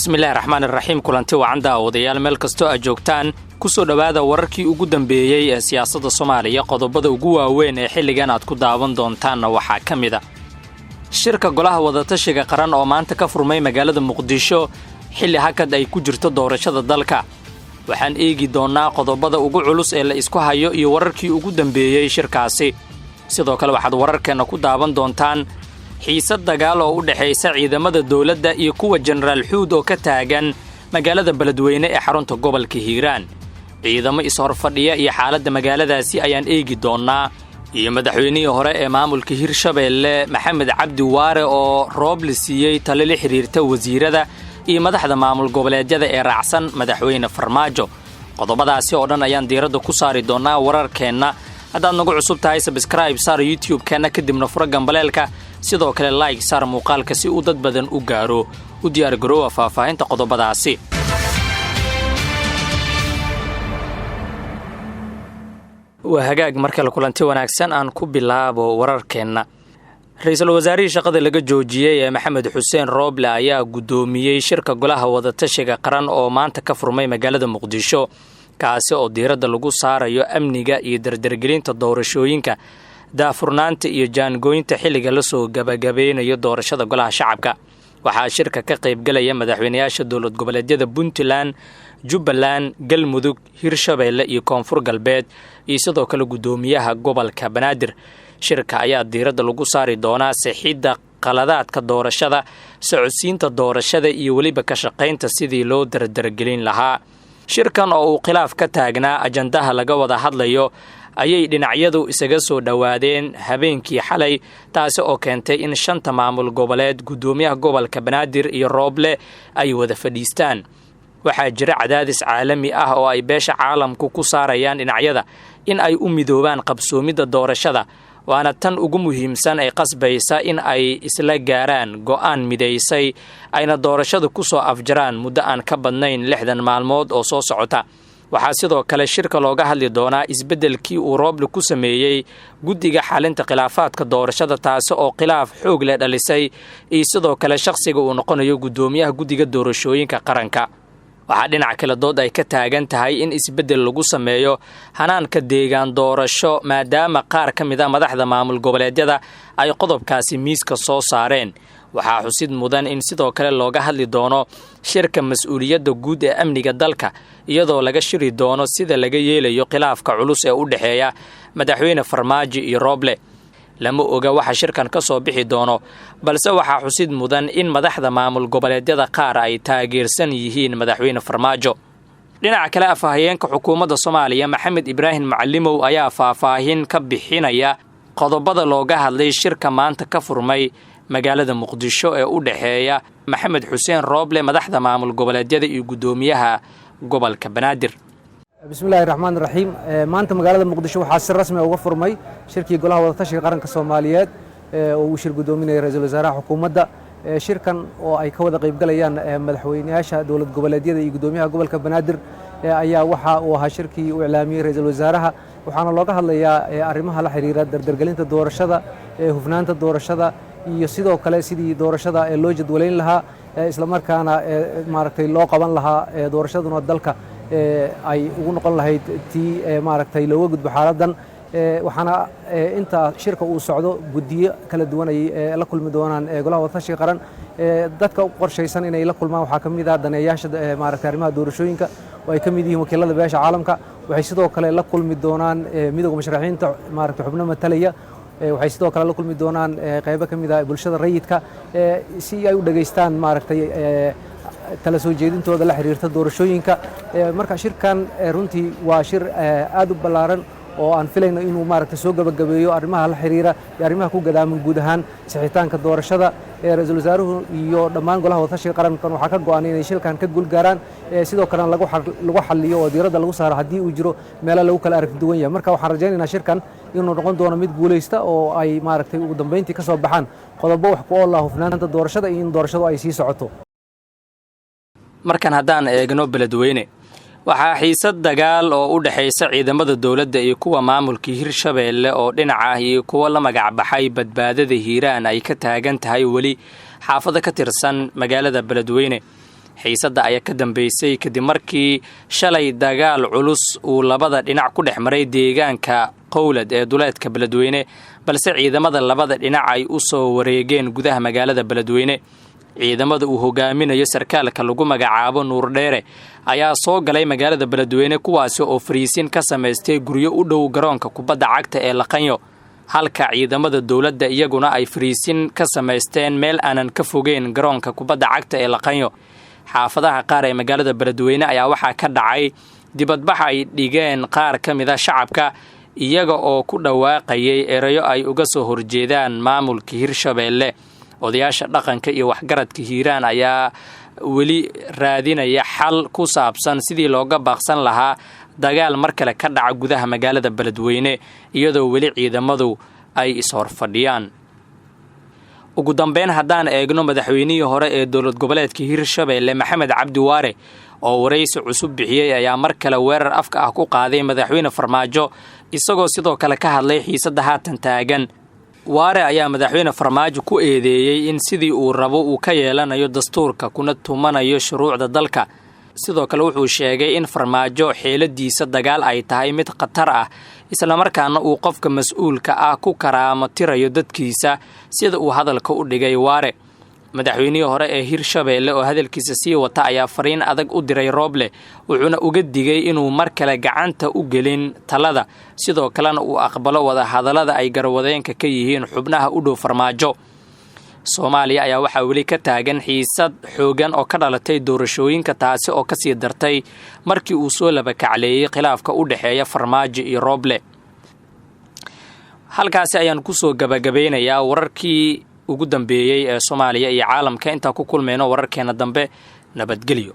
bismillaahi raxmaani raxiim kulanti wacanda wadayaal meel kastoo aad joogtaan ku soo dhowaada wararkii ugu dambeeyey ee siyaasadda Soomaaliya qodobada ugu waaweyn ee xilligan aad ku daawan doontaan waxaa ka mid ah shirka golaha wadatashiga qaran oo maanta ka furmay magaalada Muqdisho xilli hakad ay ku jirto doorashada dalka waxaan eegi doonaa qodobada ugu culus ee la isku hayo iyo wararkii ugu dambeeyey shirkaasi sidoo kale waxaad wararkeena ku daawan doontaan xiisad dagaal oo u dhaxaysa ciidamada dawladda iyo kuwa Generaal Xuud oo ka taagan magaalada Beledweyne ee xarunta gobolka Hiiraan ciidamo is-horfadhiya iyo xaaladda magaaladaasi ayaan eegi doonaa iyo madaxweynihii hore ee maamulka Hirshabeelle Maxamed Cabdi Waare oo roob la siiyey talo la xiriirta wasiirada iyo madaxda maamul goboleedyada ee raacsan madaxweyne Farmaajo qodobadaasi oo dhan ayaan diiradda ku saari doonaa wararkeena haddaad nagu cusub tahay subscribe saar YouTube-keena kadibna fura gambaleelka sidoo kale like saar muuqaalka si uu dad badan u gaaro u diyaar garoowa faahfaahinta qodobadaasi waa hagaag marka la kulanti wanaagsan aan ku bilaabo wararkeena ra'iisul wasaarihii shaqada laga joojiyay ee Maxamed Xuseen Rooble ayaa gudoomiyay shirka golaha wadatashiga qaran oo maanta ka furmay magaalada Muqdisho kaasi oo diiradda lagu saarayo amniga iyo dardargelinta doorashooyinka daafurnaanta iyo jaangooyinta xilliga la soo gabagabeynayo doorashada golaha shacabka waxaa shirka ka qayb galaya madaxweynayaasha dawlad goboleedyada Puntland, Jubbaland, Galmudug, Hirshabeelle iyo Koonfur Galbeed iyo sidoo kale gudoomiyaha gobolka Banaadir shirka ayaa diiradda lagu saari doonaa saxiixda qaladaadka doorashada socodsiinta doorashada iyo waliba ka shaqaynta sidii loo dardargelin lahaa shirkan oo uu khilaaf ka taagnaa ajandaha laga wada hadlayo ayay dhinacyadu isaga soo dhawaadeen habeenkii xalay taasi oo keentay in 5 maamul goboleed gudoomiyaha gobolka Banaadir iyo Rooble ay wada fadhiistaan waxaa jira cadaadis caalami ah oo ay beesha caalamku ku saarayaan dhinacyada in ay u midoobaan qabsoomida doorashada waana tan ugu muhiimsan ay qasbaysa in ay isla gaaraan go'aan mideysay ayna doorashada ku soo afjaraan muddo aan ka badnayn 60 maalmood oo soo socota waxaa sidoo kale shirka looga hadli doonaa isbeddelkii uu Rooble ku sameeyay guddiga xalinta khilaafaadka doorashada taasi oo khilaaf xoog leh dhalisay iyo sidoo kale shakhsiga uu noqonayo gudoomiyaha guddiga doorashooyinka qaranka waxaa dhinaca kale dood ay ka taagan tahay in isbeddel lagu sameeyo hanaanka deegaan doorasho maadaama qaar ka mid ah madaxda maamul goboleedyada ay qodobkaasi miiska soo saareen waxaa xusid mudan in sidoo kale looga hadli doono shirka mas'uuliyadda guud ee amniga dalka iyadoo laga shiri doono sida laga yeelayo khilaafka culus ee u dhaxeeya madaxweyne Farmaajo iyo Rooble lama oga waxa shirkan ka soo bixi doono balse waxaa xusid mudan in madaxda maamul goboleedyada qaar ay taageersan yihiin madaxweyne Farmaajo dhinaca kale afahayeenka xukuumadda Soomaaliya Maxamed Ibraahim Macallimow ayaa faahfaahin ka bixinaya qodobada looga hadlay shirka maanta ka furmay magaalada Muqdisho ee u dhaxeeya Maxamed Xuseen Rooble madaxda maamul goboleedyada iyo gudoomiyaha gobolka Banaadir bismillaahi raxmaani raxiim maanta magaalada Muqdisho waxaa si rasmi ah uga furmay shirkii golaha wadatashiga qaranka Soomaaliyeed oo uu shir gudoominayay ra'iisul wasaaraha xukuumadda shirkan oo ay ka wada qayb galayaan madaxweynayaasha dawlad goboleedyada iyo gudoomiyaha gobolka Banaadir ayaa waxa uu ahaa shirkii uu iclaamiyay ra'iisul wasaaraha waxaana looga hadlayaa arrimaha la xiriira dardargelinta doorashada hufnaanta doorashada iyo sidoo kale sidii doorashada loo jadwaleyn lahaa isla markaana maaragtay loo qaban lahaa doorashaduna dalka ay ugu noqon lahayd tii maaragtay looga gudbo xaaladdan waxaana inta shirka uu socdo guddiyo kala duwan ay la kulmi doonaan golaha wadatashiga qaran dadka u qorshaysan inay la kulmaan waxaa ka mid ah daneeyaasha maaragtay arrimaha doorashooyinka oo ay ka mid yihiin wakiilada beesha caalamka waxay sidoo kale la kulmi doonaan midowga musharaxiinta maaragtay xubno matalaya waxay sidoo kale la kulmi doonaan qaybo ka mid ah bulshada rayidka si ay u dhageystaan maaragtay tala soo jeedintooda la xiriirta doorashooyinka marka shirkan runtii waa shir aad u ballaaran oo aan filayno inuu maaragtay soo gabagabeeyo arrimaha la xiriira iyo arrimaha ku gadaaman guud ahaan saxiitaanka doorashada ra'iisul wasaaruhu iyo dhammaan golaha wadatashiga qarankan waxaa ka go'an inay shirkan ka guulgaaraan sidoo kalena lagu xalliyo oo diiradda lagu saaro haddii uu jiro meelo lagu kala aragti duwan yahay marka waxaan rajaynaynaa shirkan inuu noqon doono mid guulaysta oo ay maaragtay ugu dambeyntii ka soo baxaan qodobo wax ku ool ah hufnaanta doorashada iyo in doorashadu ay sii socoto markan haddaan eegno Beledweyne waxaa xiisad dagaal oo u dhaxaysa ciidamada dawladda iyo kuwa maamulka Hirshabeelle oo dhinaca ah iyo kuwa la magac baxay badbaadada Hiiraan ay ka taagan tahay wali xaafada ka tirsan magaalada Beledweyne xiisadda ayaa ka dambeysay kadib markii shalay dagaal culus uu labada dhinac ku dhex maray deegaanka Qowlad ee duleedka Beledweyne balse ciidamada labada dhinac ay u soo wareegeen gudaha magaalada Beledweyne. ciidamada uu hogaaminayo sarkaalka lagu magacaabo Nuur Dheere ayaa soo galay magaalada Beledweyne kuwaas oo fariisin ka sameystay guryo u dhow garoonka kubadda cagta ee Laqanyo, halka ciidamada dawladda iyaguna ay fariisin ka sameysteen meel aanan ka fogeyn garoonka kubadda cagta ee Laqanyo. xaafadaha qaar ee magaalada Beledweyne ayaa waxaa ka dhacay dibadbax ay dhigeen qaar ka mid ah shacabka iyaga oo ku dhawaaqayay erayo ay uga soo horjeedaan maamulka Hirshabeelle. odayaasha dhaqanka iyo waxgaradka Hiiraan ayaa weli raadinaya xal ku saabsan sidii looga baaqsan lahaa dagaal mar kale ka dhaca gudaha magaalada Beledweyne iyadoo weli ciidamadu ay ishorfadhiyaan. ugu dambeyn haddaan eegno madaxweynihii hore ee dowlad goboleedka Hirshabeelle Maxamed Cabdi Waare oo wareysi cusub bixiyay ayaa mar kale weerar afka ah ku qaaday madaxweyne Farmaajo isagoo sidoo kale ka hadlay xiisadda haatan taagan. Waare ayaa madaxweyne Farmaajo ku eedeeyay in sidii uu rabo uu ka yeelanayo dastuurka kuna tumanayo shuruucda dalka. sidoo kale wuxuu sheegay in Farmaajo xeeladiisa dagaal ay tahay mid khatar ah isla markaana uu qofka mas'uulka ah ku karaamo tirayo dadkiisa sida uu hadalka u dhigay Waare. madaxweynihii hore ee Hirshabeelle oo hadalkiisa sii wata ayaa fariin adag u diray Rooble wuxuuna uga digay inuu mar kale gacanta u gelin talada sidoo kalena uu aqbalo wada hadalada ay garwadeenka ka yihiin xubnaha u dhow Farmaajo. Soomaaliya ayaa waxaa weli ka taagan xiisad xoogan oo ka dhalatay doorashooyinka taasi oo ka sii dartay markii uu soo laba kacleeyay khilaafka u dhaxeeya Farmaajo iyo Rooble. halkaasi ayaan ku soo gabagabeynayaa wararkii ugu dambeeyay ee Soomaaliya iyo caalamka inta ku kulmeyno wararkeena dambe. nabadgelyo.